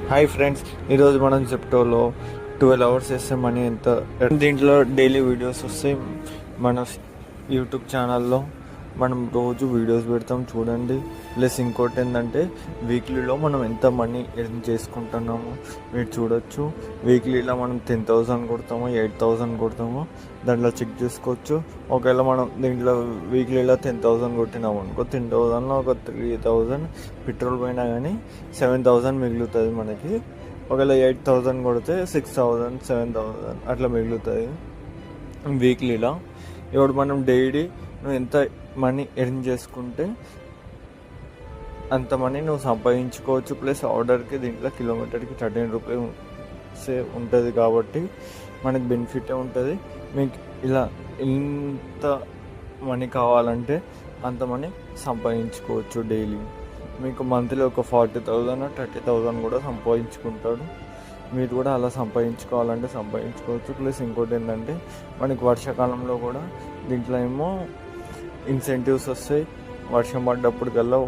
Hi friends, ఈరోజు మనం జెప్టోలో 12 hours వేస్తే మనీ ఎంత. దీంట్లో డైలీ వీడియోస్ వస్తాయి. మన యూట్యూబ్ ఛానల్లో మనం రోజు వీడియోస్ పెడతాం, చూడండి. ప్లస్ ఇంకోటి ఏంటంటే వీక్లీలో మనం ఎంత మనీ ఎర్న్ చేసుకుంటున్నామో మీరు చూడొచ్చు. వీక్లీలో మనం 10,000 కొడతామో 8,000 కొడతామో దాంట్లో చెక్ చేసుకోవచ్చు. ఒకవేళ మనం దీంట్లో వీక్లీలో 10,000 కొట్టినాము అనుకో, 10,000లో ఒక 3,000 పెట్రోల్ పోయినా కానీ 7,000 మిగులుతుంది మనకి. ఒకవేళ 8,000 కొడితే 6,000 7,000 అట్లా మిగులుతుంది వీక్లీలో. ఇప్పుడు మనం డైలీ నువ్వు ఎంత మనీ ఎర్న్ చేసుకుంటే అంత మనీ నువ్వు సంపాదించుకోవచ్చు. ప్లస్ ఆర్డర్కి దీంట్లో కిలోమీటర్కి 13 రూపీస్ ఉంటుంది కాబట్టి మనకి బెనిఫిటే ఉంటుంది. మీకు ఇలా ఎంత మనీ కావాలంటే అంత మనీ సంపాదించుకోవచ్చు డైలీ. మీకు మంత్లీ ఒక 40,000 30,000 కూడా సంపాదించుకుంటాడు. మీరు కూడా అలా సంపాదించుకోవాలంటే సంపాదించుకోవచ్చు. ప్లస్ ఇంకోటి ఏంటంటే మనకి వర్షాకాలంలో కూడా దీంట్లో ఏమో ఇన్సెంటివ్స్ వస్తాయి. వర్షం పడ్డప్పటికల్లా